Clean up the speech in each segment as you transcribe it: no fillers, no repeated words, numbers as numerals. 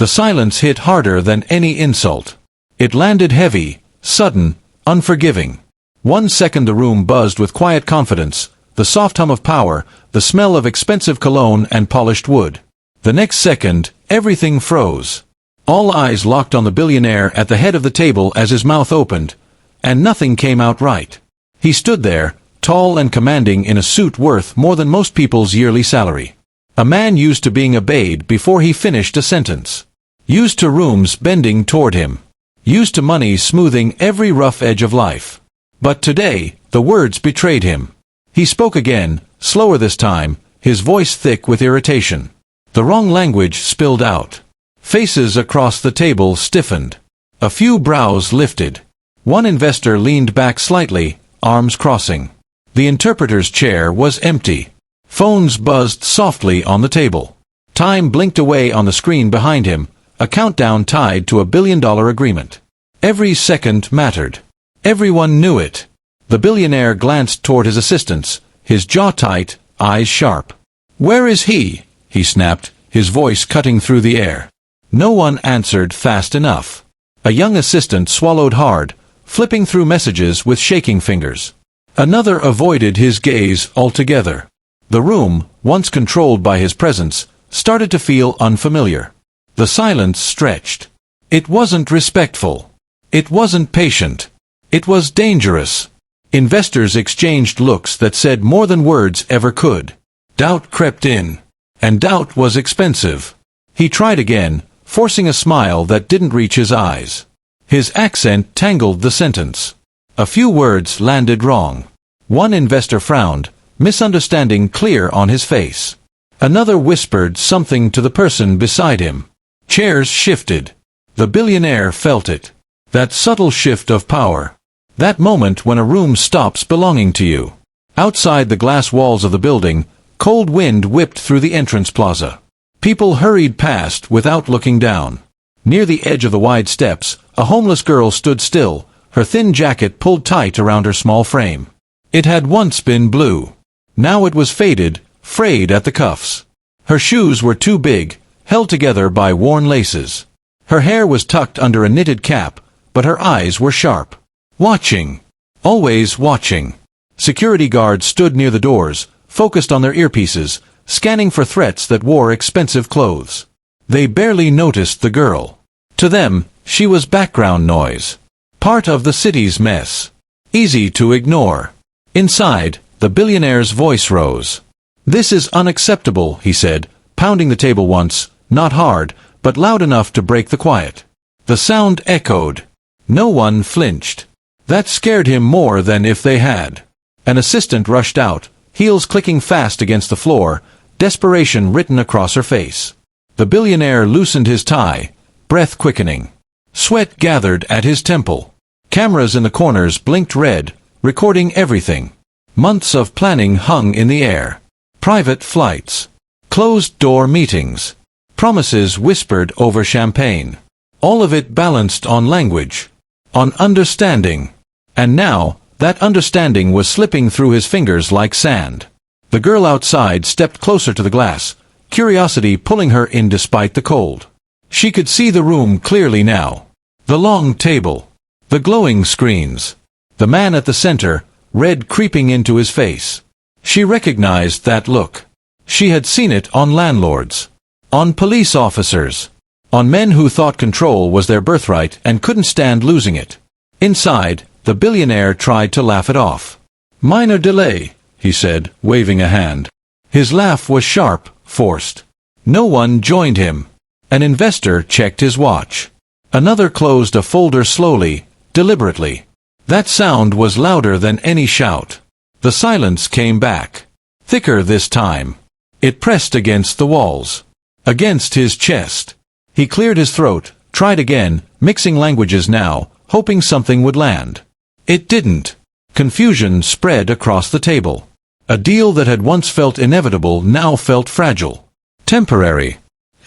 The silence hit harder than any insult. It landed heavy, sudden, unforgiving. 1 second the room buzzed with quiet confidence, the soft hum of power, the smell of expensive cologne and polished wood. The next second, everything froze. All eyes locked on the billionaire at the head of the table as his mouth opened, and nothing came out right. He stood there, tall and commanding in a suit worth more than most people's yearly salary. A man used to being obeyed before he finished a sentence. Used to rooms bending toward him. Used to money smoothing every rough edge of life. But today, the words betrayed him. He spoke again, slower this time, his voice thick with irritation. The wrong language spilled out. Faces across the table stiffened. A few brows lifted. One investor leaned back slightly, arms crossing. The interpreter's chair was empty. Phones buzzed softly on the table. Time blinked away on the screen behind him, a countdown tied to $1 billion agreement. Every second mattered. Everyone knew it. The billionaire glanced toward his assistants, his jaw tight, eyes sharp. "Where is he?" he snapped, his voice cutting through the air. No one answered fast enough. A young assistant swallowed hard, flipping through messages with shaking fingers. Another avoided his gaze altogether. The room, once controlled by his presence, started to feel unfamiliar. The silence stretched. It wasn't respectful. It wasn't patient. It was dangerous. Investors exchanged looks that said more than words ever could. Doubt crept in. And doubt was expensive. He tried again, forcing a smile that didn't reach his eyes. His accent tangled the sentence. A few words landed wrong. One investor frowned, misunderstanding clear on his face. Another whispered something to the person beside him. Chairs shifted. The billionaire felt it. That subtle shift of power. That moment when a room stops belonging to you. Outside the glass walls of the building, cold wind whipped through the entrance plaza. People hurried past without looking down. Near the edge of the wide steps, a homeless girl stood still, her thin jacket pulled tight around her small frame. It had once been blue. Now it was faded, frayed at the cuffs. Her shoes were too big, held together by worn laces. Her hair was tucked under a knitted cap, but her eyes were sharp. Watching. Always watching. Security guards stood near the doors, focused on their earpieces, scanning for threats that wore expensive clothes. They barely noticed the girl. To them, she was background noise. Part of the city's mess. Easy to ignore. Inside, the billionaire's voice rose. "This is unacceptable," he said, pounding the table once, not hard, but loud enough to break the quiet. The sound echoed. No one flinched. That scared him more than if they had. An assistant rushed out, heels clicking fast against the floor, desperation written across her face. The billionaire loosened his tie, breath quickening. Sweat gathered at his temple. Cameras in the corners blinked red, recording everything. Months of planning hung in the air. Private flights. Closed-door meetings. Promises whispered over champagne. All of it balanced on language. On understanding. And now, that understanding was slipping through his fingers like sand. The girl outside stepped closer to the glass, curiosity pulling her in despite the cold. She could see the room clearly now. The long table. The glowing screens. The man at the center, red creeping into his face. She recognized that look. She had seen it on landlords. On police officers. On men who thought control was their birthright and couldn't stand losing it. Inside, the billionaire tried to laugh it off. "Minor delay," he said, waving a hand. His laugh was sharp, forced. No one joined him. An investor checked his watch. Another closed a folder slowly, deliberately. That sound was louder than any shout. The silence came back. Thicker this time. It pressed against the walls. Against his chest. He cleared his throat, tried again, mixing languages now, hoping something would land. It didn't. Confusion spread across the table. A deal that had once felt inevitable now felt fragile. Temporary.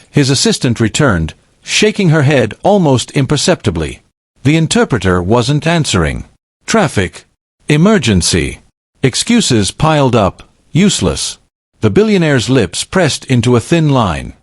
His assistant returned, shaking her head almost imperceptibly. The interpreter wasn't answering. Traffic. Emergency. Excuses piled up, useless. The billionaire's lips pressed into a thin line.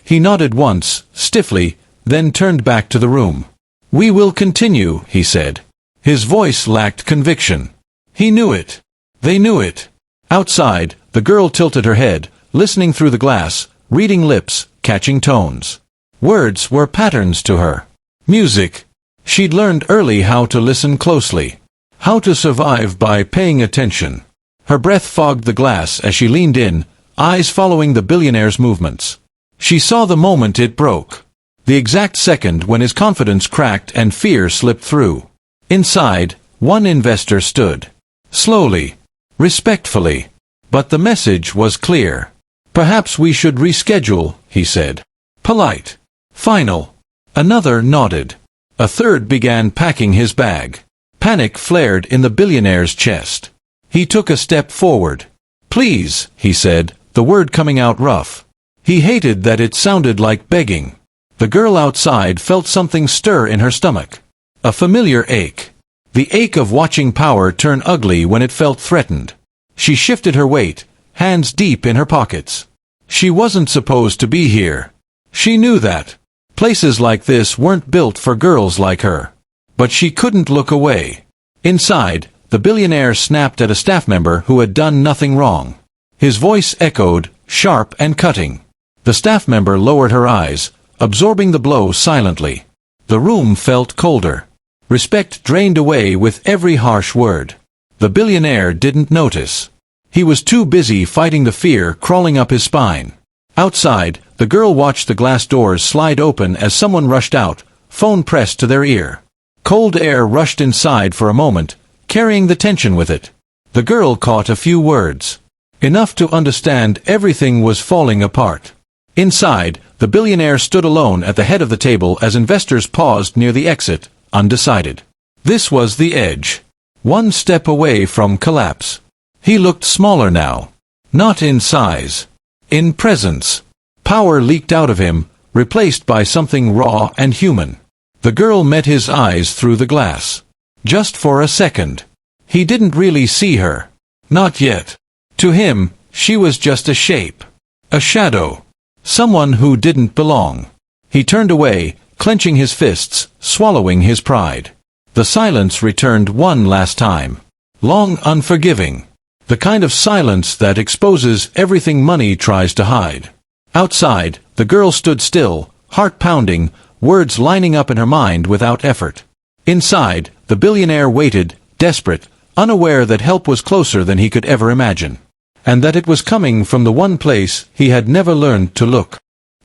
He nodded once, stiffly, then turned back to the room. "We will continue," he said. His voice lacked conviction. He knew it. They knew it. Outside, the girl tilted her head, listening through the glass, reading lips, catching tones. Words were patterns to her. Music. She'd learned early how to listen closely. How to survive by paying attention. Her breath fogged the glass as she leaned in, eyes following the billionaire's movements. She saw the moment it broke. The exact second when his confidence cracked and fear slipped through. Inside, one investor stood. Slowly. Respectfully. But the message was clear. "Perhaps we should reschedule," he said. Polite. Final. Another nodded. A third began packing his bag. Panic flared in the billionaire's chest. He took a step forward. "Please," he said, the word coming out rough. He hated that it sounded like begging. The girl outside felt something stir in her stomach. A familiar ache. The ache of watching power turn ugly when it felt threatened. She shifted her weight, hands deep in her pockets. She wasn't supposed to be here. She knew that. Places like this weren't built for girls like her. But she couldn't look away. Inside, the billionaire snapped at a staff member who had done nothing wrong. His voice echoed, sharp and cutting. The staff member lowered her eyes, absorbing the blow silently. The room felt colder. Respect drained away with every harsh word. The billionaire didn't notice. He was too busy fighting the fear crawling up his spine. Outside, the girl watched the glass doors slide open as someone rushed out, phone pressed to their ear. Cold air rushed inside for a moment, carrying the tension with it. The girl caught a few words. Enough to understand everything was falling apart. Inside, the billionaire stood alone at the head of the table as investors paused near the exit, undecided. This was the edge. One step away from collapse. He looked smaller now. Not in size. In presence. Power leaked out of him, replaced by something raw and human. The girl met his eyes through the glass. Just for a second. He didn't really see her. Not yet. To him, she was just a shape. A shadow. Someone who didn't belong. He turned away, clenching his fists, swallowing his pride. The silence returned one last time. Long, unforgiving. The kind of silence that exposes everything money tries to hide. Outside, the girl stood still, heart pounding, words lining up in her mind without effort. Inside, the billionaire waited, desperate, unaware that help was closer than he could ever imagine. And that it was coming from the one place he had never learned to look.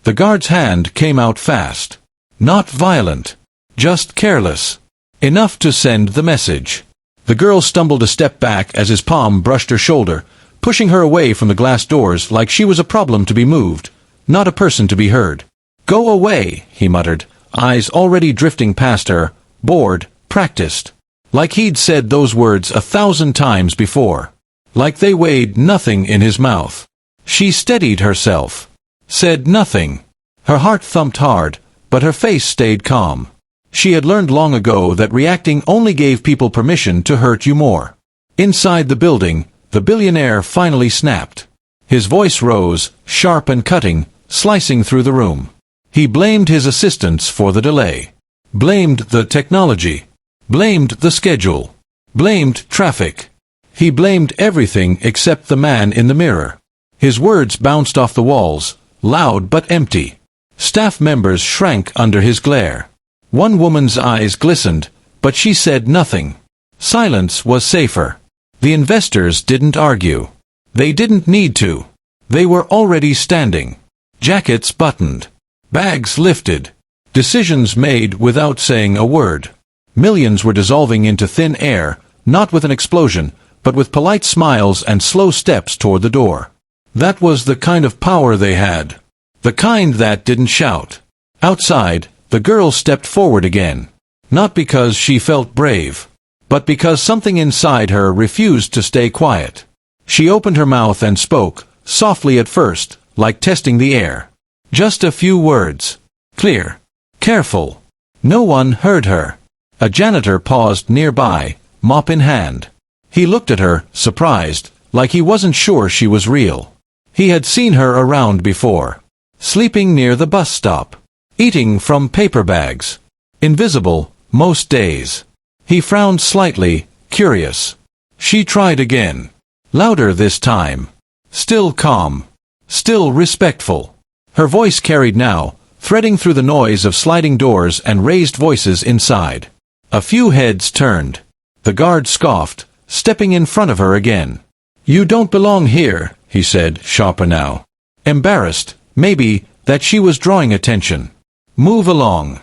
The guard's hand came out fast. Not violent. Just careless. Enough to send the message. The girl stumbled a step back as his palm brushed her shoulder, pushing her away from the glass doors like she was a problem to be moved, not a person to be heard. "Go away," he muttered, eyes already drifting past her, bored, practiced. Like he'd said those words 1,000 times before. Like they weighed nothing in his mouth. She steadied herself. Said nothing. Her heart thumped hard, but her face stayed calm. She had learned long ago that reacting only gave people permission to hurt you more. Inside the building, the billionaire finally snapped. His voice rose, sharp and cutting, slicing through the room. He blamed his assistants for the delay. Blamed the technology. Blamed the schedule. Blamed traffic. He blamed everything except the man in the mirror. His words bounced off the walls, loud but empty. Staff members shrank under his glare. One woman's eyes glistened, but she said nothing. Silence was safer. The investors didn't argue. They didn't need to. They were already standing. Jackets buttoned. Bags lifted. Decisions made without saying a word. Millions were dissolving into thin air, not with an explosion, but with polite smiles and slow steps toward the door. That was the kind of power they had. The kind that didn't shout. Outside, the girl stepped forward again. Not because she felt brave, but because something inside her refused to stay quiet. She opened her mouth and spoke, softly at first, like testing the air. Just a few words. Clear. Careful. No one heard her. A janitor paused nearby, mop in hand. He looked at her, surprised, like he wasn't sure she was real. He had seen her around before. sleeping near the bus stop, eating from paper bags, invisible most days. He frowned slightly, curious. She tried again. Louder this time. Still calm. Still respectful. Her voice carried now, threading through the noise of sliding doors and raised voices inside. A few heads turned. The guard scoffed, stepping in front of her again. "You don't belong here," he said, sharper now. Embarrassed, maybe, that she was drawing attention. "Move along."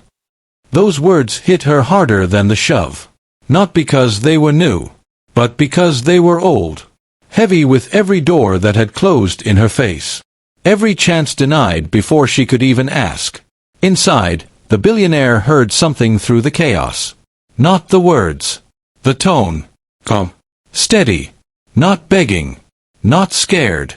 Those words hit her harder than the shove. Not because they were new, but because they were old. Heavy with every door that had closed in her face. Every chance denied before she could even ask. Inside, the billionaire heard something through the chaos. Not the words. The tone. Calm. Steady. Not begging. Not scared.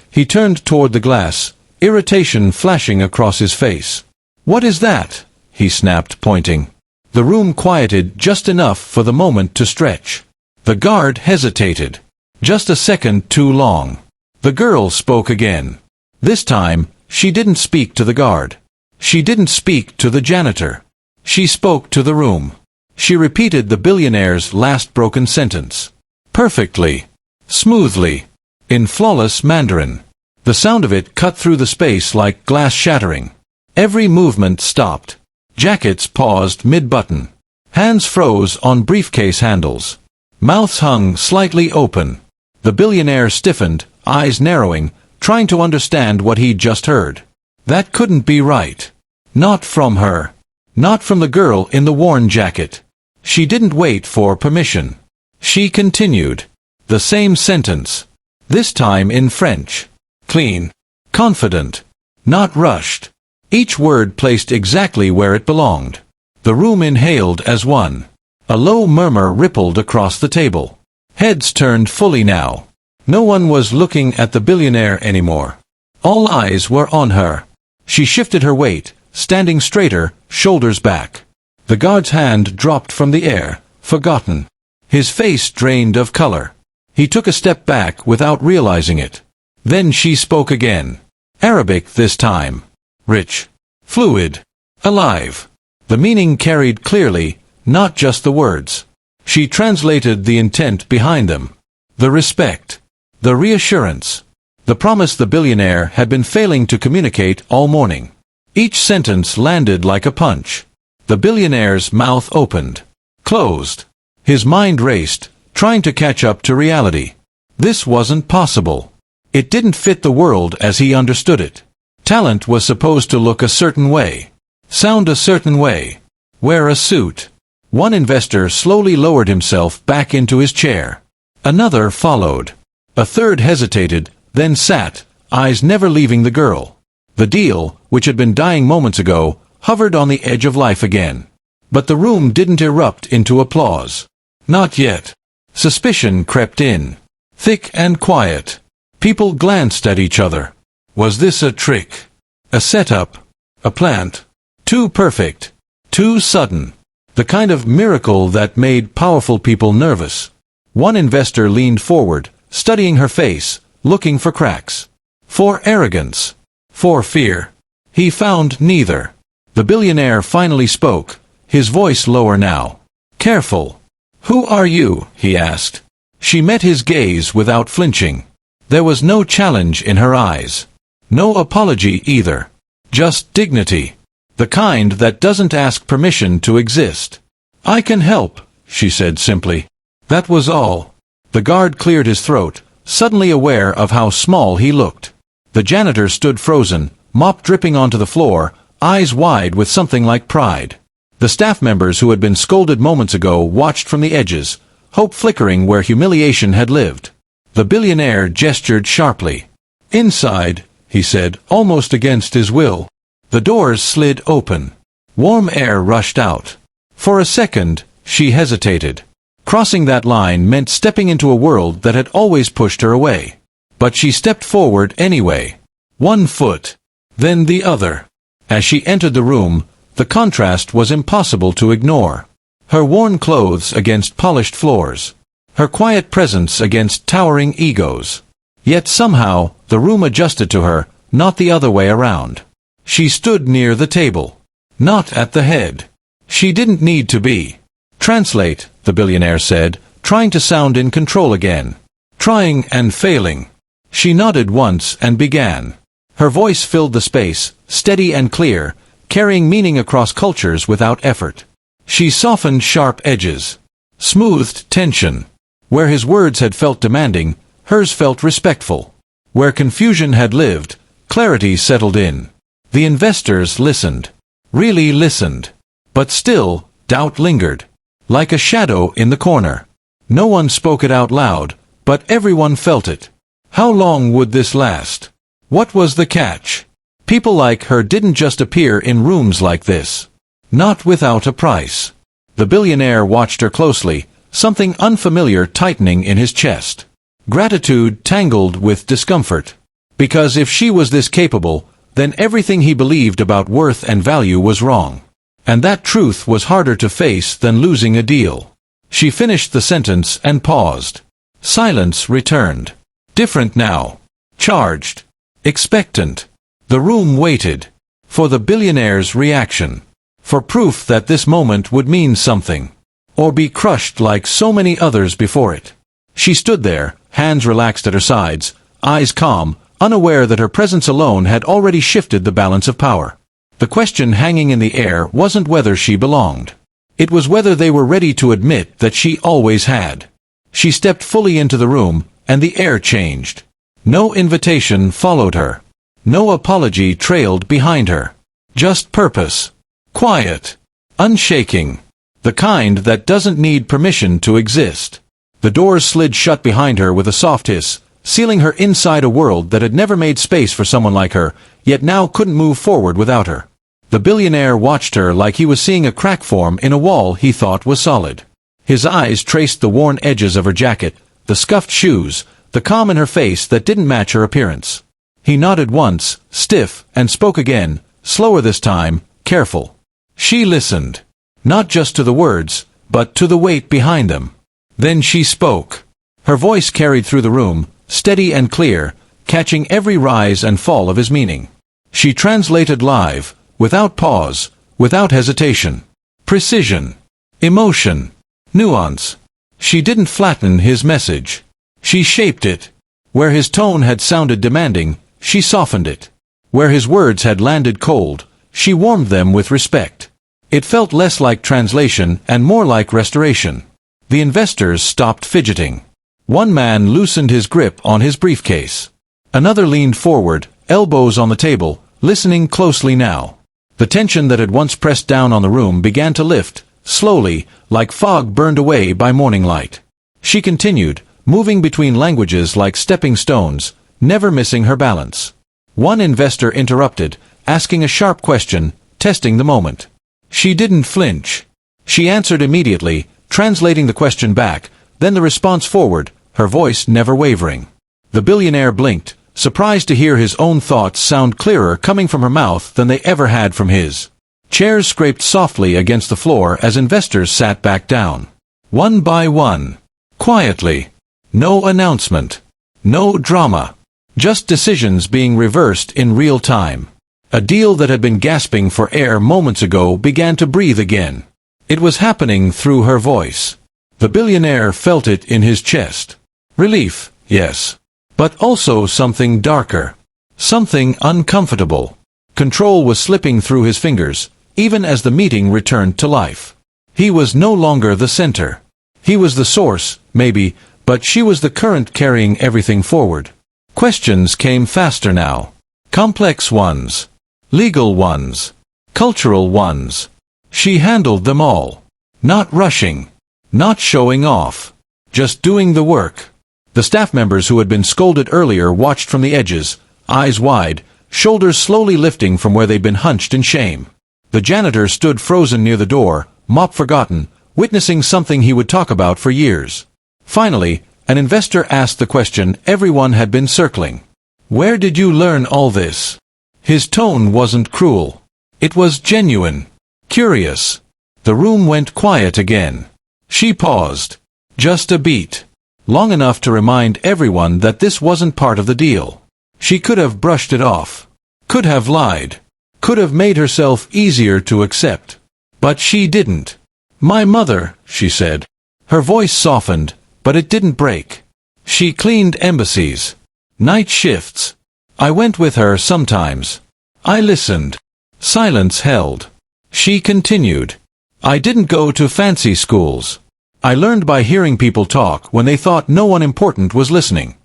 He turned toward the glass, irritation flashing across his face. "What is that?" he snapped, pointing. The room quieted just enough for the moment to stretch. The guard hesitated. Just a second too long. The girl spoke again. This time, she didn't speak to the guard. She didn't speak to the janitor. She spoke to the room. She repeated the billionaire's last broken sentence. Perfectly. Smoothly. In flawless Mandarin. The sound of it cut through the space like glass shattering. Every movement stopped. Jackets paused mid-button. Hands froze on briefcase handles. Mouths hung slightly open. The billionaire stiffened, eyes narrowing, trying to understand what he'd just heard. That couldn't be right. Not from her. Not from the girl in the worn jacket. She didn't wait for permission. She continued. The same sentence. This time in French. Clean. Confident. Not rushed. Each word placed exactly where it belonged. The room inhaled as one. A low murmur rippled across the table. Heads turned fully now. No one was looking at the billionaire anymore. All eyes were on her. She shifted her weight, standing straighter, shoulders back. The guard's hand dropped from the air, forgotten. His face drained of color. He took a step back without realizing it. Then she spoke again. Arabic this time. Rich. Fluid. Alive. The meaning carried clearly, not just the words. She translated the intent behind them. The respect. The reassurance. The promise the billionaire had been failing to communicate all morning. Each sentence landed like a punch. The billionaire's mouth opened. Closed. His mind raced, trying to catch up to reality. This wasn't possible. It didn't fit the world as he understood it. Talent was supposed to look a certain way. Sound a certain way. Wear a suit. One investor slowly lowered himself back into his chair. Another followed. A third hesitated, then sat, eyes never leaving the girl. The deal, which had been dying moments ago, hovered on the edge of life again. But the room didn't erupt into applause. Not yet. Suspicion crept in. Thick and quiet. People glanced at each other. Was this a trick? A setup? A plant? Too perfect. Too sudden. The kind of miracle that made powerful people nervous. One investor leaned forward, studying her face, looking for cracks. For arrogance. For fear. He found neither. The billionaire finally spoke, his voice lower now. Careful. Who are you? He asked. She met his gaze without flinching. There was no challenge in her eyes. No apology either. Just dignity. The kind that doesn't ask permission to exist. I can help, she said simply. That was all. The guard cleared his throat, suddenly aware of how small he looked. The janitor stood frozen, mop dripping onto the floor, eyes wide with something like pride. The staff members who had been scolded moments ago watched from the edges, hope flickering where humiliation had lived. The billionaire gestured sharply. Inside, he said, almost against his will. The doors slid open. Warm air rushed out. For a second, she hesitated. Crossing that line meant stepping into a world that had always pushed her away. But she stepped forward anyway. One foot. Then the other. As she entered the room, the contrast was impossible to ignore. Her worn clothes against polished floors. Her quiet presence against towering egos. Yet somehow, the room adjusted to her, not the other way around. She stood near the table, not at the head. She didn't need to be. "Translate," the billionaire said, trying to sound in control again. Trying and failing. She nodded once and began. Her voice filled the space, steady and clear, carrying meaning across cultures without effort. She softened sharp edges, smoothed tension. Where his words had felt demanding, hers felt respectful. Where confusion had lived, clarity settled in. The investors listened. Really listened. But still, doubt lingered. Like a shadow in the corner. No one spoke it out loud, but everyone felt it. How long would this last? What was the catch? People like her didn't just appear in rooms like this. Not without a price. The billionaire watched her closely, something unfamiliar tightening in his chest. Gratitude tangled with discomfort. Because if she was this capable, then everything he believed about worth and value was wrong. And that truth was harder to face than losing a deal. She finished the sentence and paused. Silence returned. Different now. Charged. Expectant. The room waited. For the billionaire's reaction. For proof that this moment would mean something. Or be crushed like so many others before it. She stood there, hands relaxed at her sides, eyes calm, unaware that her presence alone had already shifted the balance of power. The question hanging in the air wasn't whether she belonged. It was whether they were ready to admit that she always had. She stepped fully into the room, and the air changed. No invitation followed her. No apology trailed behind her. Just purpose. Quiet. Unshaking. The kind that doesn't need permission to exist. The doors slid shut behind her with a soft hiss, sealing her inside a world that had never made space for someone like her, yet now couldn't move forward without her. The billionaire watched her like he was seeing a crack form in a wall he thought was solid. His eyes traced the worn edges of her jacket, the scuffed shoes, the calm in her face that didn't match her appearance. He nodded once, stiff, and spoke again, slower this time, careful. She listened. Not just to the words, but to the weight behind them. Then she spoke. Her voice carried through the room, steady and clear, catching every rise and fall of his meaning. She translated live, without pause, without hesitation. Precision. Emotion. Nuance. She didn't flatten his message. She shaped it. Where his tone had sounded demanding, she softened it. Where his words had landed cold, she warmed them with respect. It felt less like translation and more like restoration. The investors stopped fidgeting. One man loosened his grip on his briefcase. Another leaned forward, elbows on the table, listening closely now. The tension that had once pressed down on the room began to lift, slowly, like fog burned away by morning light. She continued, moving between languages like stepping stones, never missing her balance. One investor interrupted, asking a sharp question, testing the moment. She didn't flinch. She answered immediately, translating the question back, then the response forward, her voice never wavering. The billionaire blinked, surprised to hear his own thoughts sound clearer coming from her mouth than they ever had from his. Chairs scraped softly against the floor as investors sat back down. One by one. Quietly. No announcement. No drama. Just decisions being reversed in real time. A deal that had been gasping for air moments ago began to breathe again. It was happening through her voice. The billionaire felt it in his chest. Relief, yes. But also something darker. Something uncomfortable. Control was slipping through his fingers, even as the meeting returned to life. He was no longer the center. He was the source, maybe, but she was the current carrying everything forward. Questions came faster now. Complex ones. Legal ones. Cultural ones. She handled them all. Not rushing. Not showing off. Just doing the work. The staff members who had been scolded earlier watched from the edges, eyes wide, shoulders slowly lifting from where they'd been hunched in shame. The janitor stood frozen near the door, mop forgotten, witnessing something he would talk about for years. Finally, an investor asked the question everyone had been circling. Where did you learn all this? His tone wasn't cruel. It was genuine. Curious. The room went quiet again. She paused. Just a beat. Long enough to remind everyone that this wasn't part of the deal. She could have brushed it off. could have lied, could have made herself easier to accept. But she didn't. "My mother," she said. Her voice softened, but it didn't break. "She cleaned embassies. Night shifts. I went with her sometimes. I listened. Silence held. She continued. I didn't go to fancy schools. I learned by hearing people talk when they thought no one important was listening."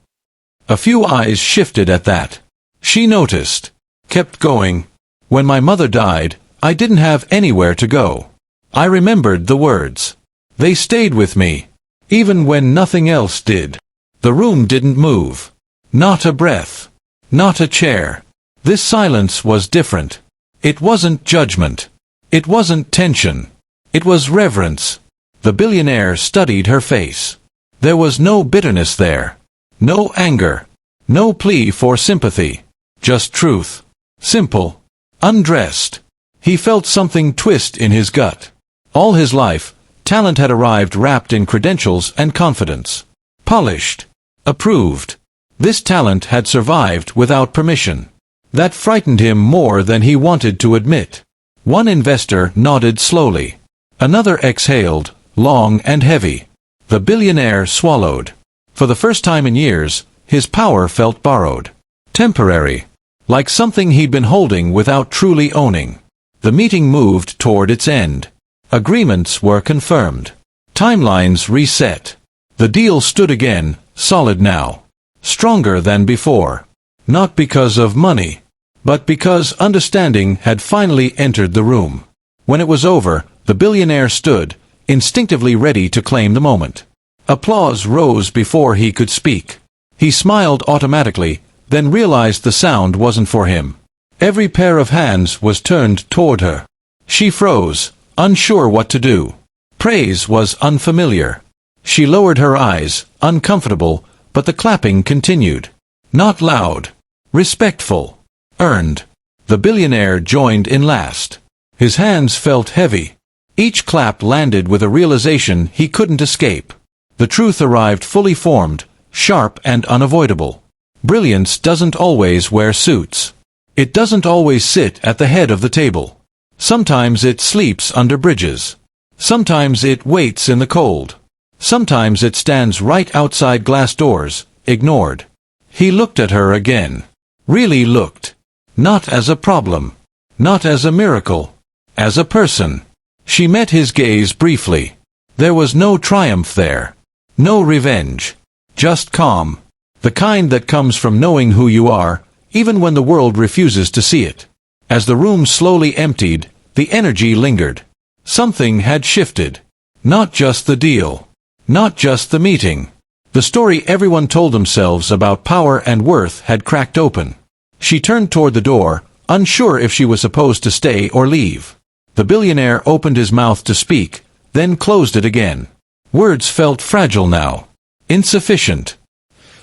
A few eyes shifted at that. She noticed. Kept going. "When my mother died, I didn't have anywhere to go. I remembered the words. They stayed with me, even when nothing else did." The room didn't move. Not a breath. Not a chair. This silence was different. It wasn't judgment. It wasn't tension. It was reverence. The billionaire studied her face. There was no bitterness there. No anger. No plea for sympathy. Just truth. Simple. Undressed. He felt something twist in his gut. All his life, talent had arrived wrapped in credentials and confidence. Polished. Approved. This talent had survived without permission. That frightened him more than he wanted to admit. One investor nodded slowly. Another exhaled, long and heavy. The billionaire swallowed. For the first time in years, his power felt borrowed. Temporary. Like something he'd been holding without truly owning. The meeting moved toward its end. Agreements were confirmed. Timelines reset. The deal stood again, solid now. Stronger than before. Not because of money, but because understanding had finally entered the room. When it was over, the billionaire stood, instinctively ready to claim the moment. Applause rose before he could speak. He smiled automatically, then realized the sound wasn't for him. Every pair of hands was turned toward her. She froze, unsure what to do. Praise was unfamiliar. She lowered her eyes, uncomfortable, but the clapping continued. Not loud. Respectful. Earned. The billionaire joined in last. His hands felt heavy. Each clap landed with a realization he couldn't escape. The truth arrived fully formed, sharp and unavoidable. Brilliance doesn't always wear suits. It doesn't always sit at the head of the table. Sometimes it sleeps under bridges. Sometimes it waits in the cold. Sometimes it stands right outside glass doors, ignored. He looked at her again. Really looked. Not as a problem. Not as a miracle. As a person. She met his gaze briefly. There was no triumph there. No revenge. Just calm. The kind that comes from knowing who you are, even when the world refuses to see it. As the room slowly emptied, the energy lingered. Something had shifted. Not just the deal. Not just the meeting. The story everyone told themselves about power and worth had cracked open. She turned toward the door, unsure if she was supposed to stay or leave. The billionaire opened his mouth to speak, then closed it again. Words felt fragile now. Insufficient.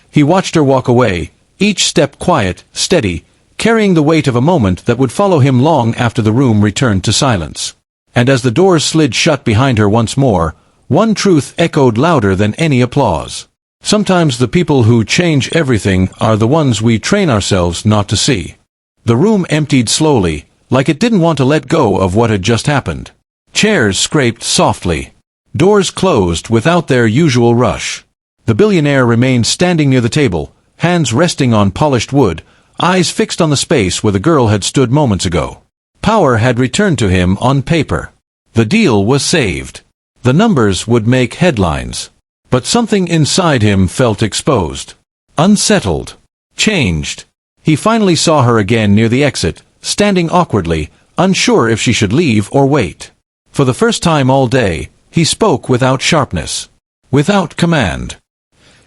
He watched her walk away, each step quiet, steady, carrying the weight of a moment that would follow him long after the room returned to silence. And as the doors slid shut behind her once more, one truth echoed louder than any applause. Sometimes the people who change everything are the ones we train ourselves not to see. The room emptied slowly, like it didn't want to let go of what had just happened. Chairs scraped softly. Doors closed without their usual rush. The billionaire remained standing near the table, hands resting on polished wood, eyes fixed on the space where the girl had stood moments ago. Power had returned to him on paper. The deal was saved. The numbers would make headlines. But something inside him felt exposed. Unsettled. Changed. He finally saw her again near the exit, standing awkwardly, unsure if she should leave or wait. For the first time all day, he spoke without sharpness. Without command.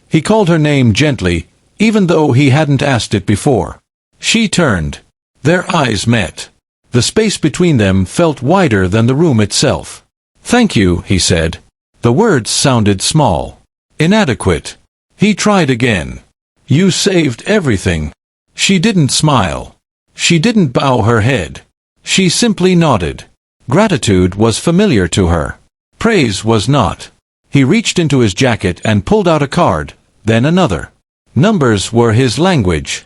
He called her name gently, even though he hadn't asked it before. She turned. Their eyes met. The space between them felt wider than the room itself. "Thank you," he said. The words sounded small. Inadequate. He tried again. "You saved everything." She didn't smile. She didn't bow her head. She simply nodded. Gratitude was familiar to her. Praise was not. He reached into his jacket and pulled out a card, then another. Numbers were his language.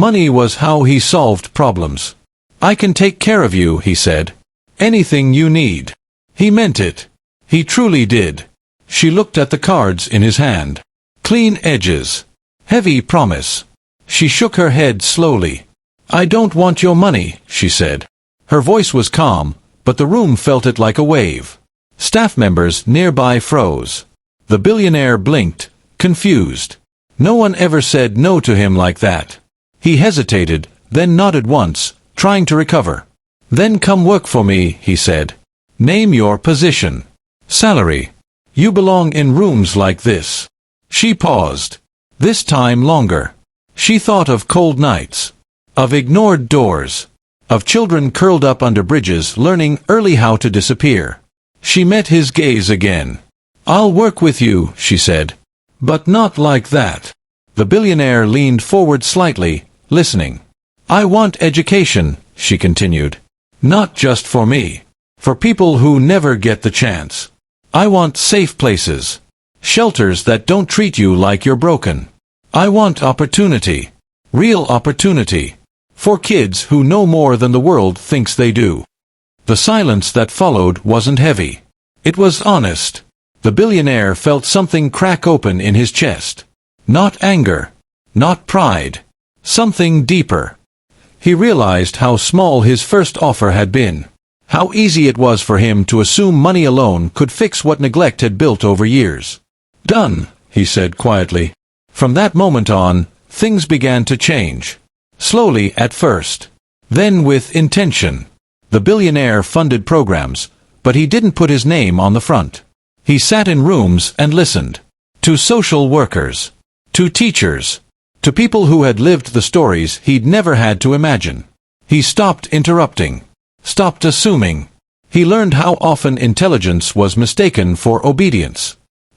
Money was how he solved problems. "I can take care of you," he said. "Anything you need." He meant it. He truly did. She looked at the cards in his hand. Clean edges. Heavy promise. She shook her head slowly. "I don't want your money," she said. Her voice was calm, but the room felt it like a wave. Staff members nearby froze. The billionaire blinked, confused. No one ever said no to him like that. He hesitated, then nodded once, trying to recover. "Then come work for me," he said. "Name your position. Salary. You belong in rooms like this." She paused. This time longer. She thought of cold nights. Of ignored doors. Of children curled up under bridges learning early how to disappear. She met his gaze again. "I'll work with you," she said. "But not like that." The billionaire leaned forward slightly, listening. "I want education," she continued. "Not just for me. For people who never get the chance. I want safe places. Shelters that don't treat you like you're broken. I want opportunity. Real opportunity. For kids who know more than the world thinks they do." The silence that followed wasn't heavy. It was honest. The billionaire felt something crack open in his chest. Not anger. Not pride. Something deeper. He realized how small his first offer had been. How easy it was for him to assume money alone could fix what neglect had built over years. "Done," he said quietly. From that moment on, things began to change. Slowly at first. Then with intention. The billionaire funded programs, but he didn't put his name on the front. He sat in rooms and listened. To social workers. To teachers. To people who had lived the stories he'd never had to imagine. He stopped interrupting. Stopped assuming. He learned how often intelligence was mistaken for obedience.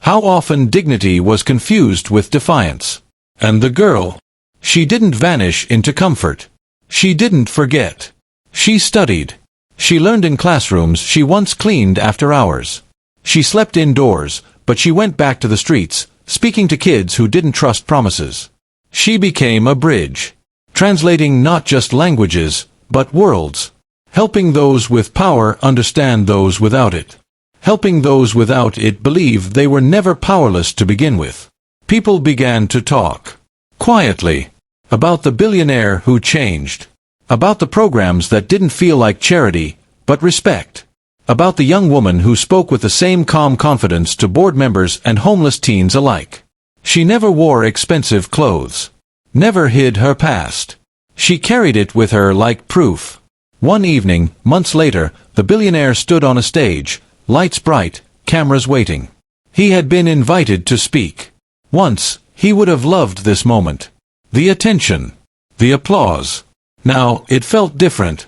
How often dignity was confused with defiance. And the girl. She didn't vanish into comfort. She didn't forget. She studied. She learned in classrooms she once cleaned after hours. She slept indoors, but she went back to the streets, speaking to kids who didn't trust promises. She became a bridge. Translating not just languages, but worlds. Helping those with power understand those without it. Helping those without it believe they were never powerless to begin with. People began to talk. Quietly. About the billionaire who changed. About the programs that didn't feel like charity, but respect. About the young woman who spoke with the same calm confidence to board members and homeless teens alike. She never wore expensive clothes. Never hid her past. She carried it with her like proof. One evening, months later, the billionaire stood on a stage, lights bright, cameras waiting. He had been invited to speak. Once, he would have loved this moment. The attention. The applause. Now, it felt different.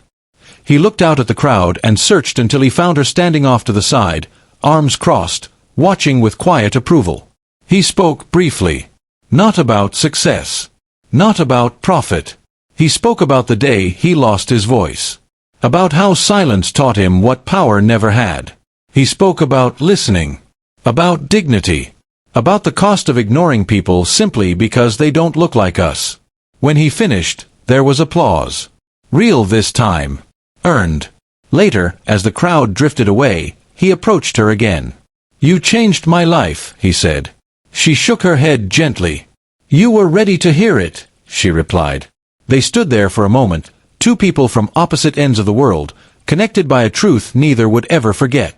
He looked out at the crowd and searched until he found her standing off to the side, arms crossed, watching with quiet approval. He spoke briefly. Not about success. Not about profit. He spoke about the day he lost his voice. About how silence taught him what power never had. He spoke about listening. About dignity. About the cost of ignoring people simply because they don't look like us. When he finished, there was applause. Real this time. Earned. Later, as the crowd drifted away, he approached her again. "You changed my life," he said. She shook her head gently. "You were ready to hear it," she replied. They stood there for a moment, two people from opposite ends of the world, connected by a truth neither would ever forget.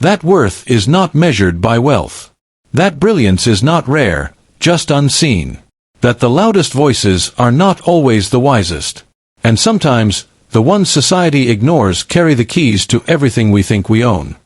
That worth is not measured by wealth. That brilliance is not rare, just unseen. That the loudest voices are not always the wisest. And sometimes, the ones society ignores carry the keys to everything we think we own.